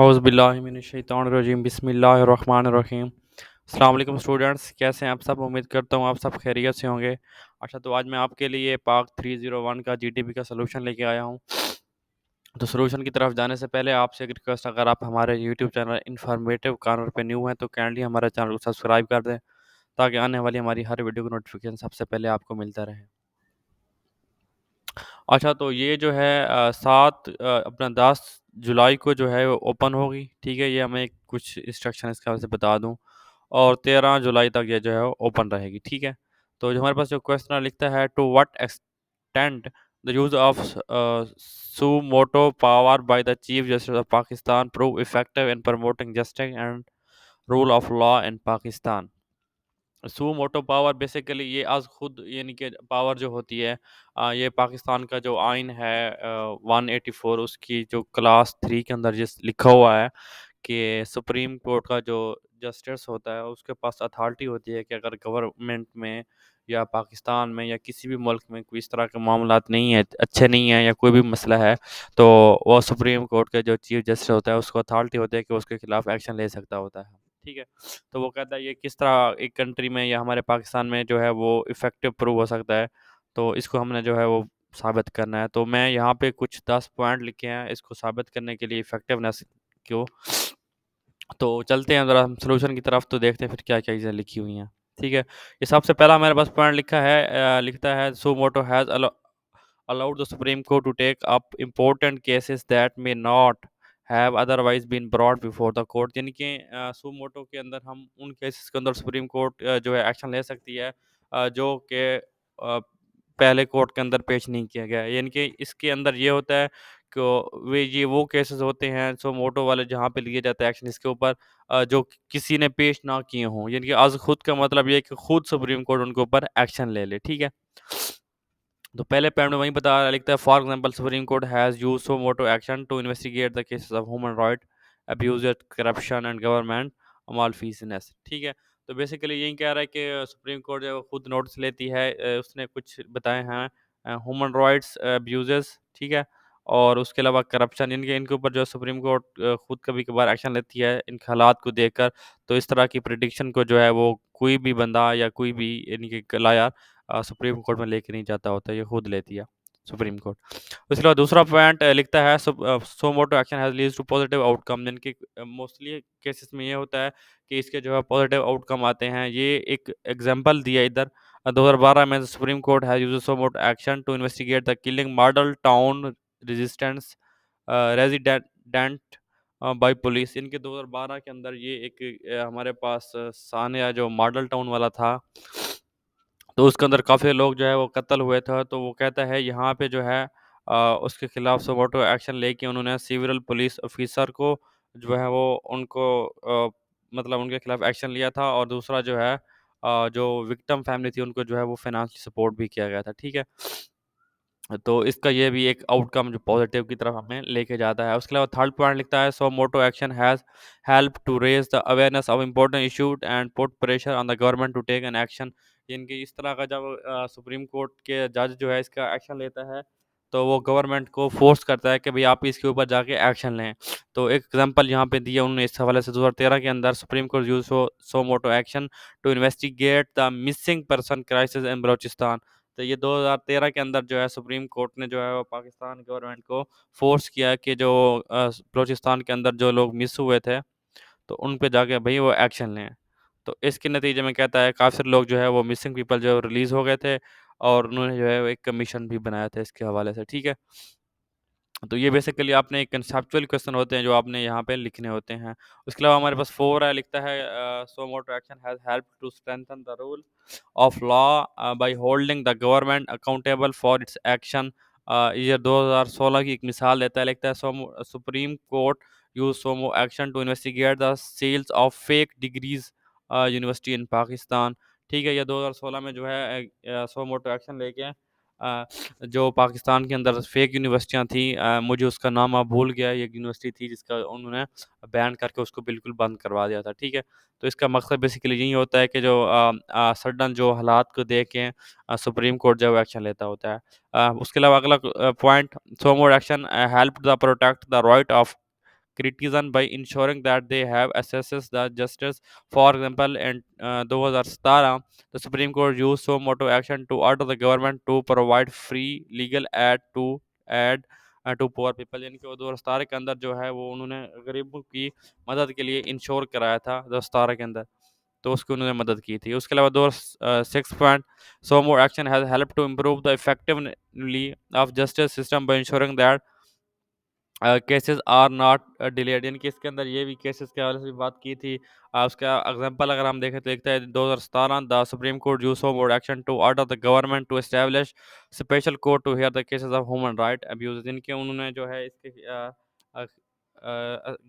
औज़ुबिल्लाहिमिनश्शैतानिर्रजीम बिस्मिल्लाहिर्रहमानिर्रहीम। अस्सलाम वालेकुम स्टूडेंट्स, कैसे हैं आप सब? उम्मीद करता हूँ आप सब खैरियत से होंगे। अच्छा, तो आज मैं आपके लिए पाक 301 का जीटीबी का सलूशन लेके आया हूँ। तो सलूशन की तरफ जाने से पहले आपसे एक रिक्वेस्ट, अगर आप हमारे यूट्यूब चैनल इन्फॉर्मेटिव कॉर्नर पे न्यू हैं तो काइंडली हमारे चैनल को सब्सक्राइब कर दें, ताकि आने वाली हमारी हर वीडियो का नोटिफिकेशन सबसे पहले आपको मिलता रहे। अच्छा, तो ये जो है 10 जुलाई को जो है वो ओपन होगी, ठीक है? ये हमें कुछ इंस्ट्रक्शन इसके बारे से बता दूँ, और 13 जुलाई तक ये जो है वो ओपन रहेगी, ठीक है? तो जो हमारे पास जो क्वेश्चन लिखता है, to what extent the use of suo motu power by the chief justice of Pakistan prove effective in promoting justice and rule of law in Pakistan. Suo motu power basically ये आज खुद यानी कि पावर जो होती है, ये पाकिस्तान का जो आइन है 184, उसकी जो क्लास 3 के अंदर जिस लिखा हुआ है कि सुप्रीम कोर्ट का जो जस्टिस होता है उसके पास अथॉरिटी होती है कि अगर गवर्नमेंट में या पाकिस्तान में या किसी भी मुल्क में कोई इस तरह के मामलात नहीं है, अच्छे नहीं है, या कोई भी मसला है, तो वो सुप्रीम कोर्ट के जो चीफ जस्टिस होता है उसको अथॉरिटी होती है कि उसके खिलाफ एक्शन ले सकता होता है, ठीक है? तो वो कहता है ये किस तरह एक कंट्री में या हमारे पाकिस्तान में जो है वो इफ़ेक्टिव प्रूव हो सकता है, तो इसको हमने जो है वो साबित करना है। तो मैं यहाँ पे कुछ 10 पॉइंट लिखे हैं इसको साबित करने के लिए इफ़ेक्टिवनेस को। तो चलते हैं ज़रा हम सॉल्यूशन की तरफ, तो देखते हैं फिर क्या-क्या चीज़ें लिखी हुई हैं, ठीक है? ये सबसे पहला मेरे पास पॉइंट लिखा है, लिखता है सू मोटो has allowed the Supreme Court to take up important cases that may not have otherwise been brought before the court। यानी कि सुमोटो के अंदर हम उन केसेस के अंदर सुप्रीम कोर्ट जो है एक्शन ले सकती है, जो कि पहले कोर्ट के अंदर पेश नहीं किया गया है। यानी कि इसके अंदर ये होता है कि वो केसेस होते हैं सुमोटो वाले, जहाँ पे लिया जाता है एक्शन इसके ऊपर, जो किसी ने पेश ना किए हों। यानी कि आज खुद का मतलब ये है कि खुद सुप्रीम कोर्ट उनके ऊपर एक्शन ले ले, ठीक है? तो पहले पॉइंट में वहीं बता रहा लिखता है, for example supreme court has used suo motu action to investigate the cases of human right abuse, corruption and government malfeasance, ठीक है? तो बेसिकली यही कह रहा है कि सुप्रीम कोर्ट जो है वो खुद नोटिस लेती है, उसने कुछ बताए हैं ह्यूमन राइट्स अब्यूजेस, ठीक है? और उसके अलावा करप्शन, इनके ऊपर जो सुप्रीम कोर्ट खुद कभी कभार एक्शन लेती है इन हालात को देखकर। तो इस तरह की प्रिडिक्शन को जो है वो कोई भी बंदा या कोई भी यानी कि लाया सुप्रीम कोर्ट में लेके नहीं जाता होता, ये खुद लेती है सुप्रीम कोर्ट। उसके बाद दूसरा पॉइंट लिखता है, suo motu action has leads to positive outcome. यानी मोस्टली केसेस में ये होता है कि इसके जो है पॉजिटिव आउटकम आते हैं। ये एक एग्जांपल दिया इधर, 2012 में supreme court has used suo motu action to investigate the killing Model Town resistance resident by police. इनके 2012 के अंदर ये एक हमारे पास सानिया जो मॉडल टाउन वाला था, तो उसके अंदर काफ़ी लोग जो है वो कत्ल हुए थे। तो वो कहता है यहाँ पे जो है उसके खिलाफ सुमोटो एक्शन लेके उन्होंने सिविल पुलिस ऑफिसर को जो है वो उनको मतलब उनके खिलाफ एक्शन लिया था, और दूसरा जो है जो विक्टिम फैमिली थी उनको जो है वो फाइनेंशियल सपोर्ट भी किया गया था, ठीक है? तो इसका ये भी एक आउटकम जो पॉजिटिव की तरफ हमें लेके जाता है। उसके अलावा थर्ड पॉइंट लिखता है, suo motu action has help to raise the awareness of important issues and put pressure on the government to take an action. इनकी इस तरह का जब सुप्रीम कोर्ट के जज जो है इसका एक्शन लेता है, तो वो गवर्नमेंट को फोर्स करता है कि भाई आप इसके ऊपर जाके एक्शन लें। तो एक एग्जांपल यहाँ पे दिया उन्होंने इस हवाले से, 2013 के अंदर supreme court use suo motu action to investigate the missing person crisis in Balochistan. तो ये 2013 के अंदर जो है सुप्रीम कोर्ट ने जो है वो पाकिस्तान गवर्नमेंट को फ़ोर्स किया कि जो बलूचिस्तान के अंदर जो लोग मिस हुए थे, तो उन पे जाके भई वो एक्शन लें। तो इसके नतीजे में कहता है काफ़ी लोग जो है वो मिसिंग पीपल जो है रिलीज़ हो गए थे, और उन्होंने जो है वो एक कमीशन भी बनाया था इसके हवाले से, ठीक है? तो ये बेसिकली आपने एक कंसेप्चुअल क्वेश्चन होते हैं जो आपने यहाँ पे लिखने होते हैं। उसके अलावा हमारे पास 4 है, लिखता है suo motu action has helped to strengthen the rule of law by holding the government accountable for its action. ये 2016 की एक मिसाल देता है, लिखता है supreme court use suo motu action to investigate the sales of fake degrees university in Pakistan. ठीक है, ये 2016 में जो है सो मोटो एक्शन लेके अ, जो पाकिस्तान के अंदर फेक यूनिवर्सिटियाँ थी, मुझे उसका नाम अब भूल गया, एक यूनिवर्सिटी थी जिसका उन्होंने बैन करके उसको बिल्कुल बंद करवा दिया था, ठीक है? तो इसका मकसद बेसिकली यही होता है कि जो सडन जो हालात को देख के सुप्रीम कोर्ट जो है वो एक्शन लेता होता है। उसके अलावा अगला point, suo motu action help the protect the right of citizen by ensuring that they have access the justice. For example, in 2017, the Supreme Court used suo motu action to order the government to provide free legal aid to poor people। यानी कि वो 2017 के अंदर जो है वो उन्होंने गरीबों की मदद के लिए इंश्योर कराया था 2017 के अंदर, तो उसकी उन्होंने मदद की थी। उसके अलावा 6 point, suo motu action has help to improve the effectively of justice system by ensuring that cases are not delayed. यानी कि इसके अंदर ये भी केसेस के हवाले से भी बात की थी। उसका एग्जांपल अगर हम देखें तो लिखता है 2017 the supreme court use suo motu action to order the government to establish special court to hear the cases of human right abuse. इनके उन्होंने जो है इसके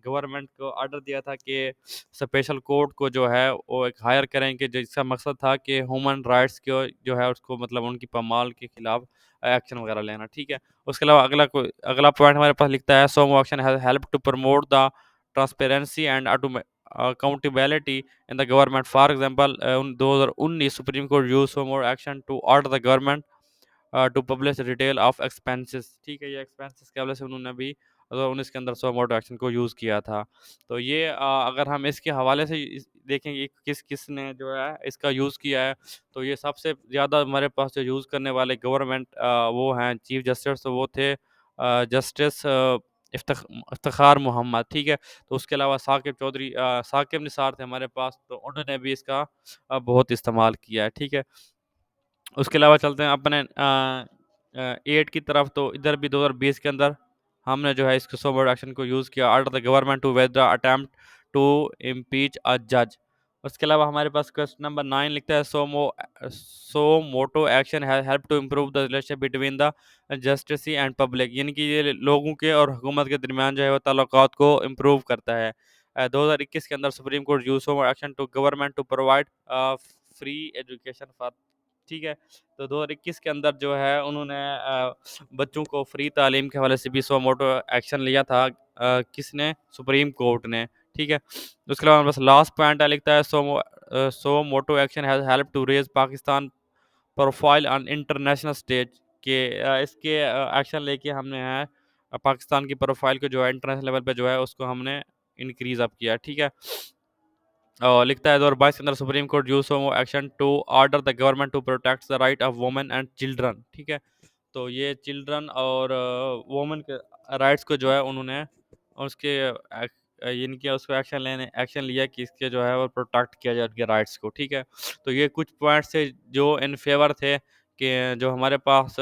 गवर्नमेंट को ऑर्डर दिया था कि स्पेशल कोर्ट को जो है वो एक हायर करें कि जिसका मकसद था कि ह्यूमन राइट्स को जो है उसको मतलब उनकी पामाल के खिलाफ एक्शन वगैरह लेना। ठीक है। उसके अलावा अगला पॉइंट हमारे पास लिखता है suo action has help to promote the transparency and accountability in the government. For example 2019 supreme court use suo motu action to order the government to publish detail of expenses. ठीक है, ये expenses के हवाले से उन्होंने भी 2019 के अंदर सो मोटो एक्शन को यूज़ किया था। तो ये अगर हम इसके हवाले से देखेंगे किस किस ने जो है इसका यूज़ किया है, तो ये सबसे ज़्यादा हमारे पास जो यूज़ करने वाले गवर्नमेंट वो हैं चीफ जस्टिस, तो वो थे जस्टिस इफ्तिखार मोहम्मद। ठीक है। तो उसके अलावा साकिब निसार थे हमारे पास, तो उन्होंने भी इसका बहुत इस्तेमाल किया है। ठीक है। उसके अलावा चलते हैं अपने 8 की तरफ। तो इधर भी 2020 के अंदर हमने जो है इसको सोबर एक्शन को यूज़ किया order the government to withdraw attempt to impeach a जज। उसके अलावा हमारे पास क्वेश्चन नंबर 9 लिखता है suo motu action has help to improve the relationship between the justice and public. यानी कि ये लोगों के और हुकूमत के दरमियान जो है वो ताल्लुकात को इम्प्रूव करता है। 2021 के अंदर supreme court use suo action to government to provide free education for. ठीक है। तो 2021 के अंदर जो है उन्होंने बच्चों को फ्री तालीम के हवाले से भी सो मोटो एक्शन लिया था। किसने? सुप्रीम कोर्ट ने। ठीक है। उसके अलावा बस लास्ट पॉइंट लिखता है suo motu action has help to raise Pakistan profile on international stage. के इसके एक्शन लेके हमने है पाकिस्तान की प्रोफाइल को जो है इंटरनेशनल लेवल पे जो है उसको हमने इंक्रीज अप किया। ठीक है। और लिखता है 2022 के अंदर supreme court use suo action to order the government to protect the right of women and children. ठीक है। तो ये चिल्ड्रन और वुमेन के राइट्स को जो है उन्होंने उसके इनके उसको एक्शन लिया कि इसके जो है वो प्रोटेक्ट किया जाए उनके राइट्स को। ठीक है। तो ये कुछ पॉइंट्स थे जो इन फेवर थे कि जो हमारे पास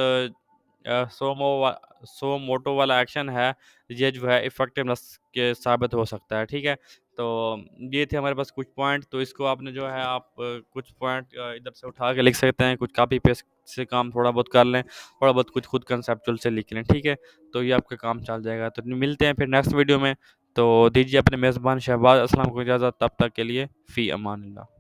सो मोटो वाला एक्शन है ये जो है इफेक्टिवनेस के साबित हो सकता है। ठीक है। तो ये थे हमारे पास कुछ पॉइंट। तो इसको आपने जो है आप कुछ पॉइंट इधर से उठा के लिख सकते हैं, कुछ कॉपी पेस्ट से काम थोड़ा बहुत कर लें, थोड़ा बहुत कुछ खुद कंसेप्चुअल से लिख लें। ठीक है। तो ये आपका काम चल जाएगा। तो मिलते हैं फिर नेक्स्ट वीडियो में। तो दीजिए अपने मेज़बान शहबाज असलम को इजाज़त, तब तक के लिए फ़ी अमान अल्लाह।